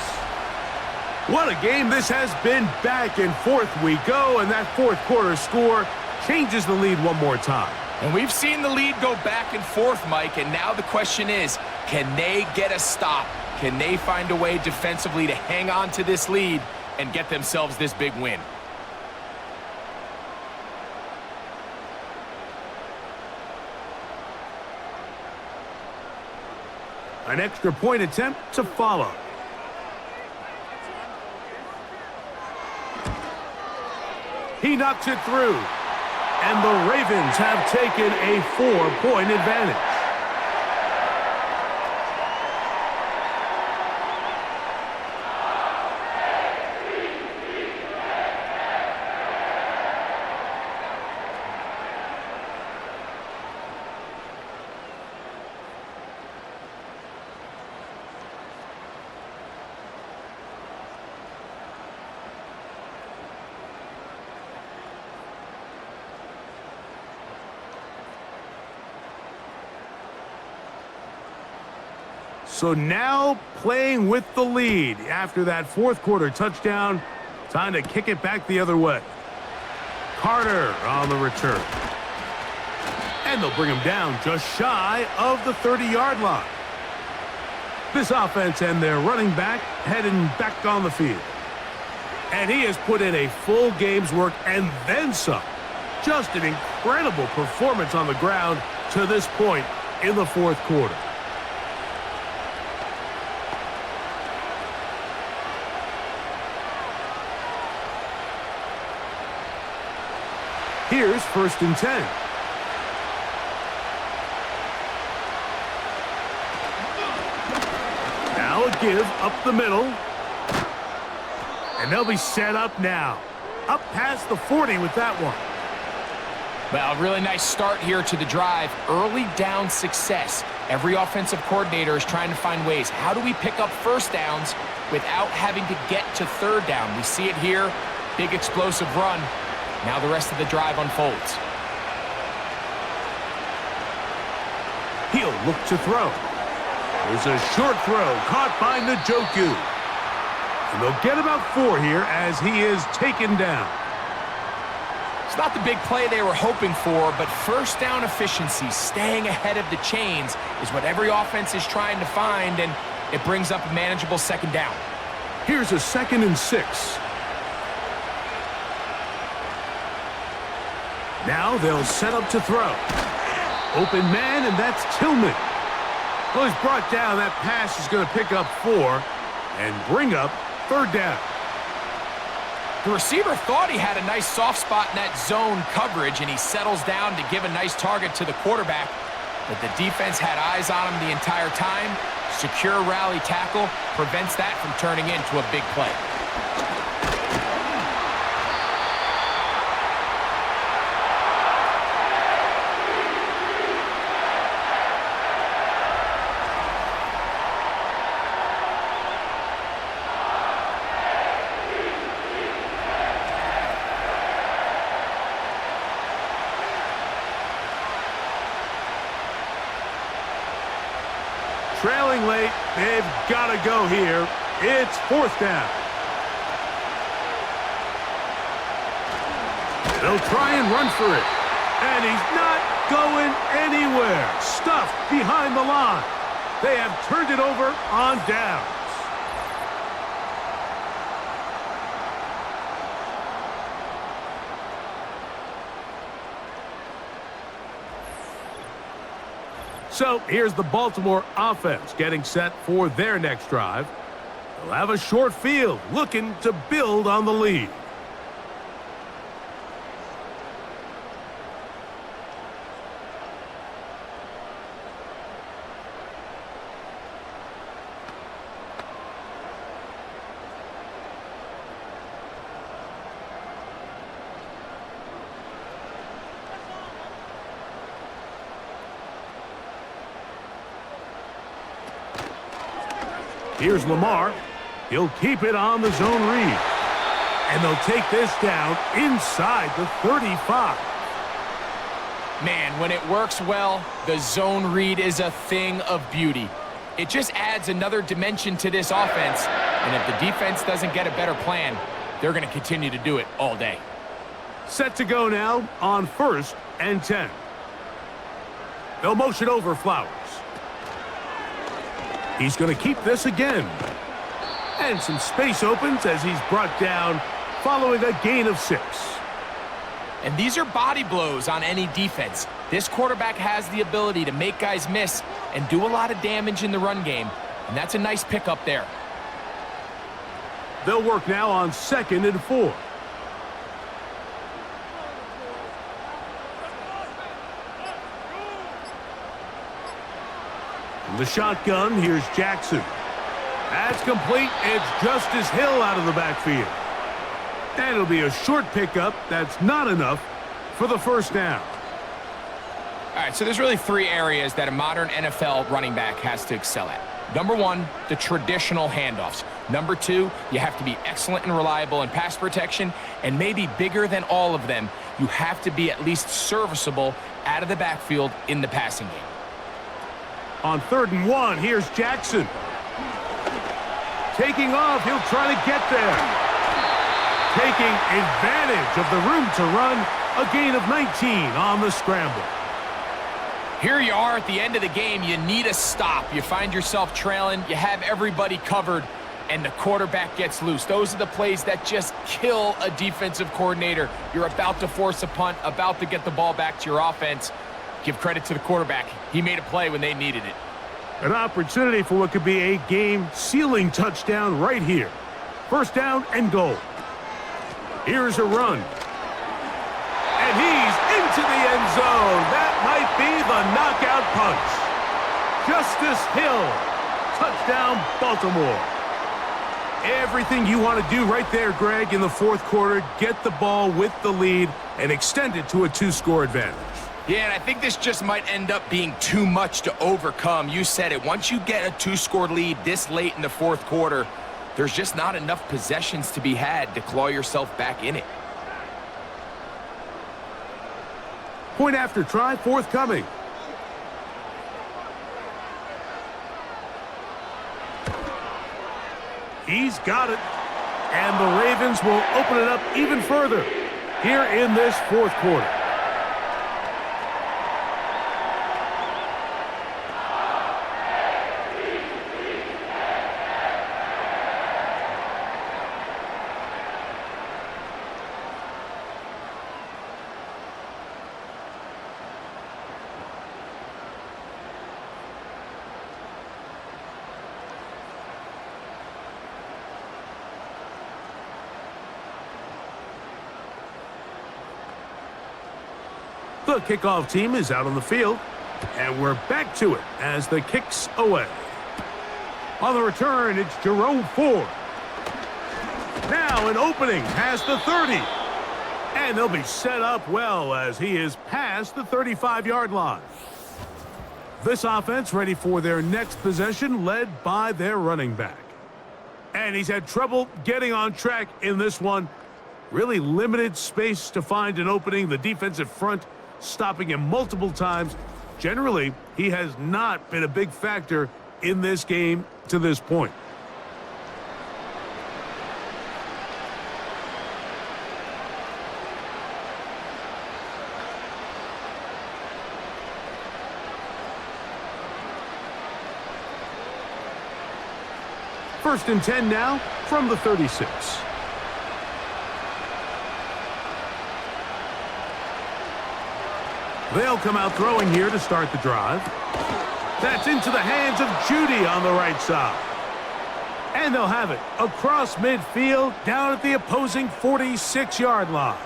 B: What a game this has been. Back and forth we go, and that fourth quarter score changes the lead one more time.
C: And we've seen the lead go back and forth, Mike, and now the question is, can they get a stop? Can they find a way defensively to hang on to this lead and get themselves this big win?
B: An extra point attempt to follow. He knocks it through. And the Ravens have taken a 4-point advantage. So now playing with the lead after that fourth quarter touchdown. Time to kick it back the other way. Carter on the return. And they'll bring him down just shy of the 30-yard line. This offense and their running back heading back on the field. And he has put in a full game's work and then some. Just an incredible performance on the ground to this point in the fourth quarter. Here's 1st and 10. Now a give up the middle. And they'll be set up now. Up past the 40 with that one.
C: Well, really nice start here to the drive. Early down success. Every offensive coordinator is trying to find ways. How do we pick up first downs without having to get to third down? We see it here. Big explosive run. Now the rest of the drive unfolds.
B: He'll look to throw. There's a short throw caught by Njoku. And they'll get about 4 here as he is taken down.
C: It's not the big play they were hoping for, but first down efficiency, staying ahead of the chains, is what every offense is trying to find, and it brings up a manageable second down.
B: Here's a 2nd and 6. Now they'll set up to throw. Open man, and that's Tillman. Well, he's brought down. That pass is going to pick up 4 and bring up 3rd down.
C: The receiver thought he had a nice soft spot in that zone coverage, and he settles down to give a nice target to the quarterback. But the defense had eyes on him the entire time. Secure rally tackle prevents that from turning into a big play.
B: Trailing late, they've got to go here. It's 4th down. They'll try and run for it. And he's not going anywhere. Stuffed behind the line. They have turned it over on downs. So here's the Baltimore offense getting set for their next drive. They'll have a short field looking to build on the lead. Here's Lamar. He'll keep it on the zone read. And they'll take this down inside the 35.
C: Man, when it works well, the zone read is a thing of beauty. It just adds another dimension to this offense. And if the defense doesn't get a better plan, they're going to continue to do it all day.
B: Set to go now on 1st and 10. They'll motion over Flowers. He's going to keep this again. And some space opens as he's brought down following a gain of 6.
C: And these are body blows on any defense. This quarterback has the ability to make guys miss and do a lot of damage in the run game. And that's a nice pickup there.
B: They'll work now on 2nd and 4. From the shotgun, here's Jackson. That's complete. It's Justice Hill out of the backfield. And it'll be a short pickup. That's not enough for the 1st down.
C: All right, so there's really 3 areas that a modern NFL running back has to excel at. Number 1, the traditional handoffs. Number 2, you have to be excellent and reliable in pass protection. And maybe bigger than all of them, you have to be at least serviceable out of the backfield in the passing game.
B: On 3rd and 1, here's Jackson. Taking off, he'll try to get there. Taking advantage of the room to run, a gain of 19 on the scramble.
C: Here you are at the end of the game. You need a stop. You find yourself trailing. You have everybody covered, and the quarterback gets loose. Those are the plays that just kill a defensive coordinator. You're about to force a punt, about to get the ball back to your offense. Give credit to the quarterback. He made a play when they needed it.
B: An opportunity for what could be a game-sealing touchdown right here. 1st down and goal. Here's a run. And he's into the end zone. That might be the knockout punch. Justice Hill. Touchdown, Baltimore. Everything you want to do right there, Greg, in the 4th quarter. Get the ball with the lead and extend it to a 2-score advantage.
C: Yeah, and I think this just might end up being too much to overcome. You said it. Once you get a 2-score lead this late in the 4th quarter, there's just not enough possessions to be had to claw yourself back in it.
B: Point after try forthcoming. He's got it. And the Ravens will open it up even further here in this 4th quarter. The kickoff team is out on the field, and we're back to it as the kick's away. On the return, it's Jerome Ford. Now an opening past the 30. And they'll be set up well as he is past the 35-yard line. This offense ready for their next possession, led by their running back. And he's had trouble getting on track in this one. Really limited space to find an opening. The defensive front stopping him multiple times. Generally, he has not been a big factor in this game to this point. First and 10 now from the 36. They'll come out throwing here to start the drive. That's into the hands of Judy on the right side. And they'll have it across midfield down at the opposing 46-yard line.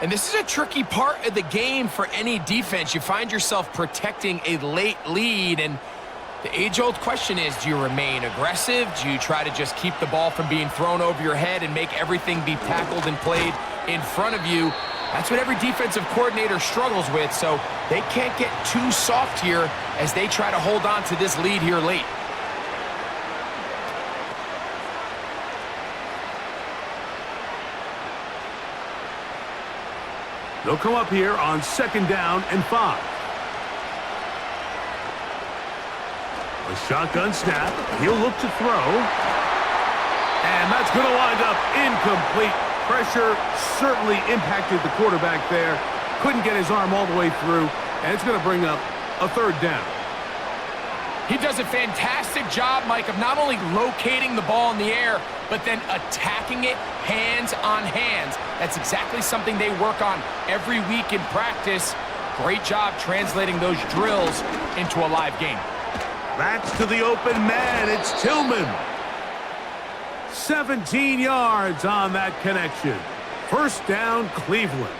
C: And this is a tricky part of the game for any defense. You find yourself protecting a late lead, and the age-old question is, do you remain aggressive? Do you try to just keep the ball from being thrown over your head and make everything be tackled and played in front of you? That's what every defensive coordinator struggles with, so they can't get too soft here as they try to hold on to this lead here late.
B: They'll come up here on 2nd down and 5. A shotgun snap. He'll look to throw. And that's going to wind up incomplete. Pressure certainly impacted the quarterback there. Couldn't get his arm all the way through. And it's going to bring up a 3rd down.
C: He does a fantastic job, Mike, of not only locating the ball in the air, but then attacking it hands on hands. That's exactly something they work on every week in practice. Great job translating those drills into a live game.
B: That's to the open man. It's Tillman. 17 yards on that connection. 1st down, Cleveland.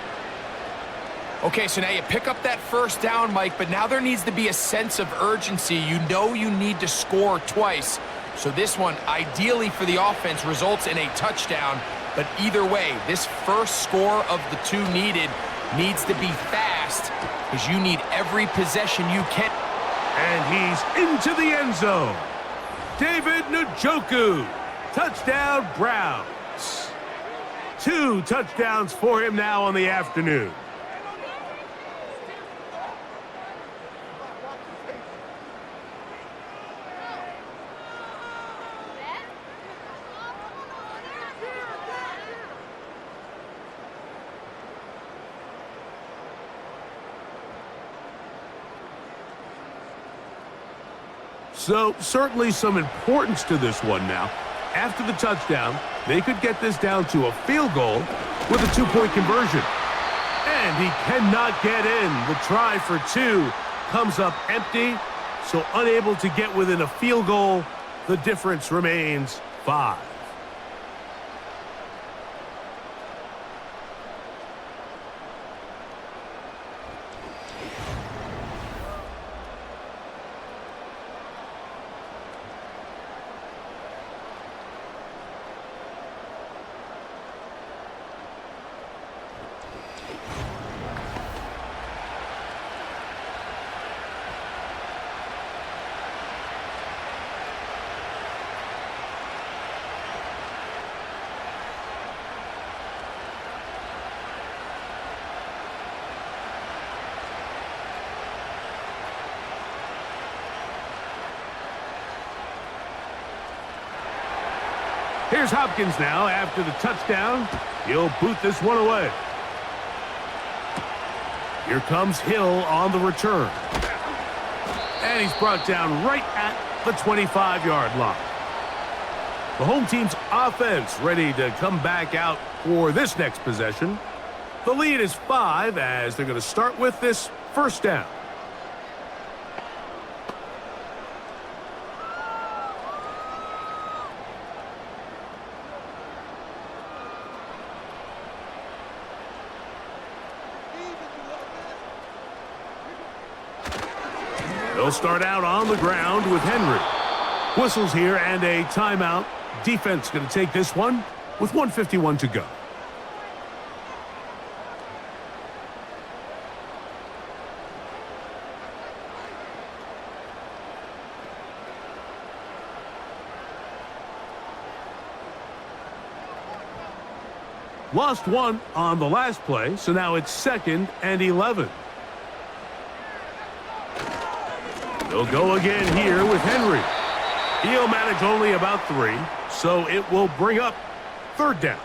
C: Okay, so now you pick up that 1st down, Mike, but now there needs to be a sense of urgency. You know you need to score twice. So this one, ideally for the offense, results in a touchdown. But either way, this first score of the 2 needed needs to be fast because you need every possession you can.
B: And he's into the end zone. David Njoku. Touchdown, Browns. 2 touchdowns for him now on the afternoon. So certainly some importance to this one now. After the touchdown, they could get this down to a field goal with a two-point conversion. And he cannot get in. The try for two comes up empty, so unable to get within a field goal. The difference remains 5. Here's Hopkins now after the touchdown. He'll boot this one away. Here comes Hill on the return. And he's brought down right at the 25-yard line. The home team's offense ready to come back out for this next possession. The lead is 5 as they're going to start with this first down. They'll start out on the ground with Henry. Whistles here and a timeout. Defense going to take this one with 1:51 to go. Lost one on the last play, so now it's 2nd and 11. They'll go again here with Henry. He'll manage only about 3, so it will bring up 3rd down.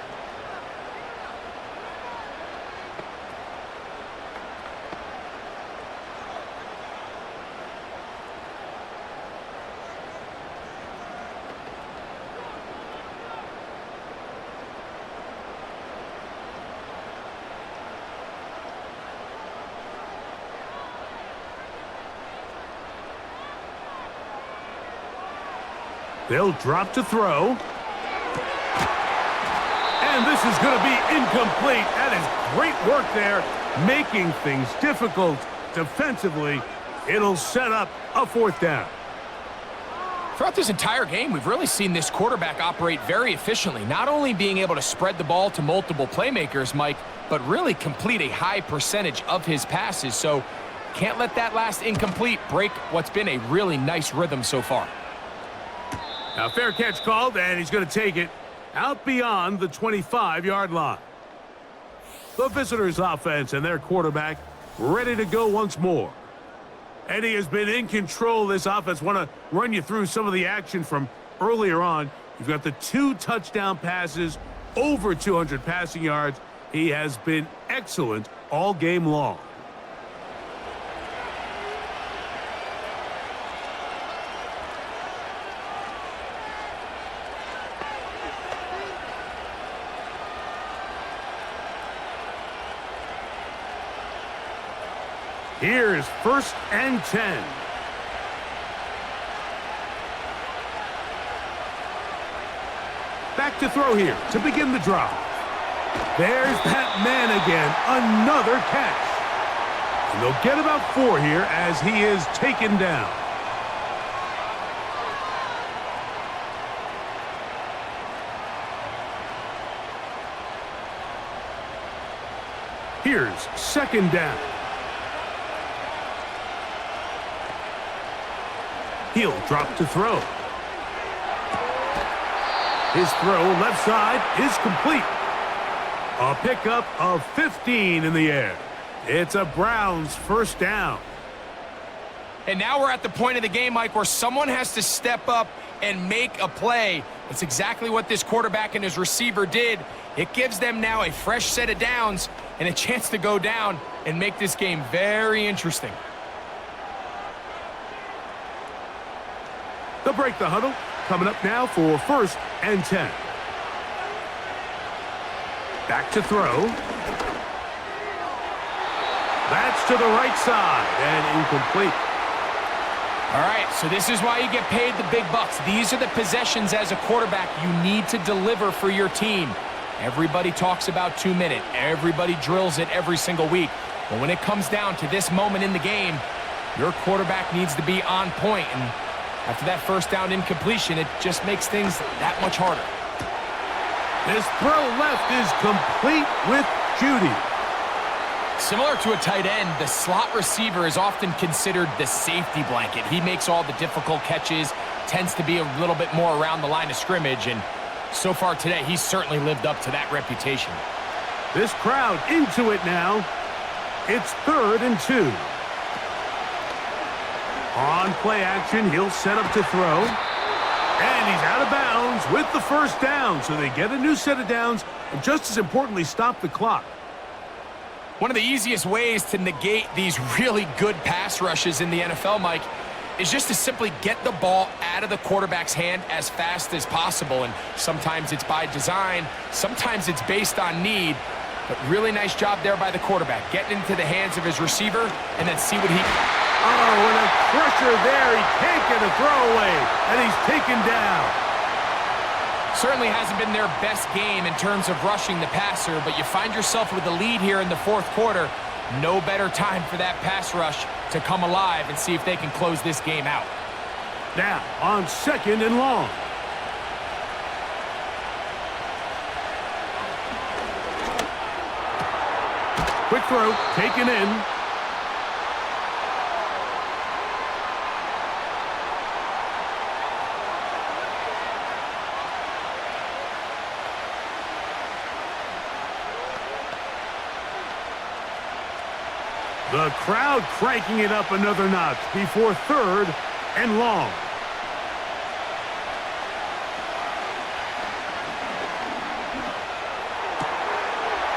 B: They'll drop to throw. And this is going to be incomplete. That is great work there, making things difficult defensively. It'll set up a 4th down.
C: Throughout this entire game, we've really seen this quarterback operate very efficiently, not only being able to spread the ball to multiple playmakers, Mike, but really complete a high percentage of his passes. So can't let that last incomplete break what's been a really nice rhythm so far.
B: Now, fair catch called, and he's going to take it out beyond the 25-yard line. The visitors' offense and their quarterback ready to go once more. Eddie has been in control of this offense. Want to run you through some of the action from earlier on. You've got the 2 touchdown passes, over 200 passing yards. He has been excellent all game long. Here's 1st and 10. Back to throw here to begin the drive. There's that man again, another catch. And they'll get about 4 here as he is taken down. Here's 2nd down. He'll drop to throw. His throw left side is complete. A pickup of 15 in the air. It's a Browns 1st down.
C: And now we're at the point of the game, Mike, where someone has to step up and make a play. That's exactly what this quarterback and his receiver did. It gives them now a fresh set of downs and a chance to go down and make this game very interesting.
B: They'll break the huddle. Coming up now for 1st and 10. Back to throw. That's to the right side and incomplete.
C: All right, so this is why you get paid the big bucks. These are the possessions as a quarterback you need to deliver for your team. Everybody talks about 2-minute. Everybody drills it every single week. But when it comes down to this moment in the game, your quarterback needs to be on point. And after that first down incompletion, it just makes things that much harder.
B: This throw left is complete with Judy.
C: Similar to a tight end, the slot receiver is often considered the safety blanket. He makes all the difficult catches, tends to be a little bit more around the line of scrimmage, and so far today, he's certainly lived up to that reputation.
B: This crowd into it now. It's 3rd and 2. On play action, he'll set up to throw. And he's out of bounds with the first down, so they get a new set of downs, and just as importantly, stop the clock.
C: One of the easiest ways to negate these really good pass rushes in the NFL, Mike, is just to simply get the ball out of the quarterback's hand as fast as possible. And sometimes it's by design, sometimes it's based on need. But really nice job there by the quarterback, getting into the hands of his receiver and then see what he...
B: Oh, and a pressure there. He can't get a throwaway, and he's taken down.
C: Certainly hasn't been their best game in terms of rushing the passer, but you find yourself with a lead here in the 4th quarter. No better time for that pass rush to come alive and see if they can close this game out.
B: Now, on 2nd and long. Quick throw, taken in. The crowd cranking it up another notch before 3rd and long.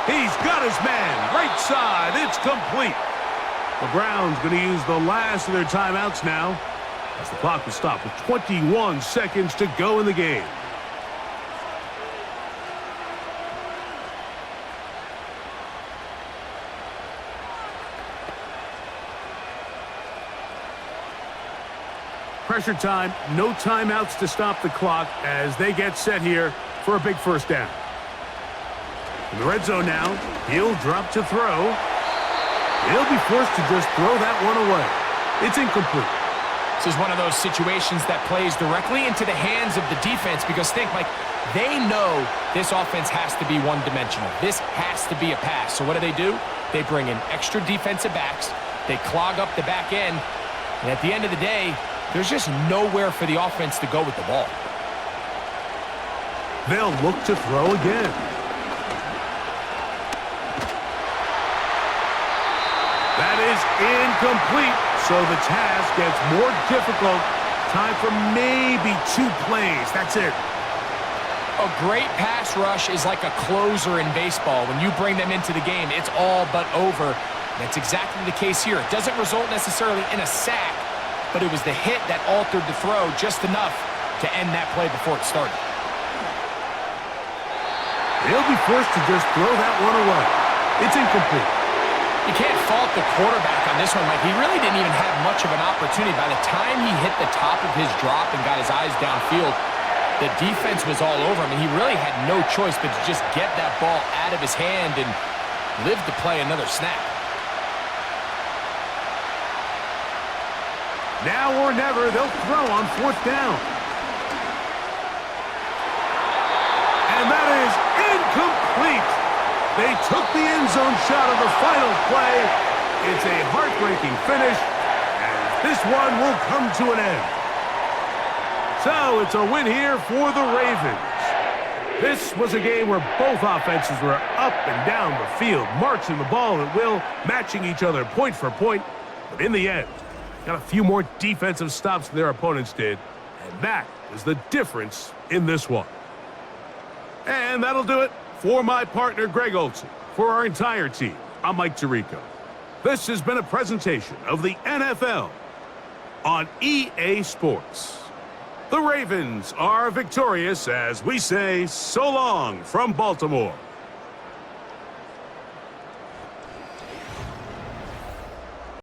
B: He's got his man. Right side. It's complete. The Browns going to use the last of their timeouts now, as the clock will stop with 21 seconds to go in the game. Pressure time, no timeouts to stop the clock as they get set here for a big first down. In the red zone now, he'll drop to throw. He'll be forced to just throw that one away. It's incomplete.
C: This is one of those situations that plays directly into the hands of the defense because think, Mike, they know this offense has to be one-dimensional. This has to be a pass. So what do? They bring in extra defensive backs. They clog up the back end. And at the end of the day, there's just nowhere for the offense to go with the ball.
B: They'll look to throw again. That is incomplete, so the task gets more difficult. Time for maybe 2 plays. That's it.
C: A great pass rush is like a closer in baseball. When you bring them into the game, it's all but over. That's exactly the case here. It doesn't result necessarily in a sack, but it was the hit that altered the throw just enough to end that play before it started.
B: He'll be forced to just throw that one away. It's incomplete.
C: You can't fault the quarterback on this one, Mike. He really didn't even have much of an opportunity. By the time he hit the top of his drop and got his eyes downfield, the defense was all over him, and he really had no choice but to just get that ball out of his hand and live to play another snap.
B: Now or never, they'll throw on 4th down. And that is incomplete. They took the end zone shot of the final play. It's a heartbreaking finish, and this one will come to an end. So it's a win here for the Ravens. This was a game where both offenses were up and down the field, marching the ball at will, matching each other point for point. But in the end, got a few more defensive stops than their opponents did, and that is the difference in this one. And that'll do it for my partner, Greg Olson. For our entire team, I'm Mike Tirico. This has been a presentation of the NFL on EA Sports. The Ravens are victorious as we say so long from Baltimore.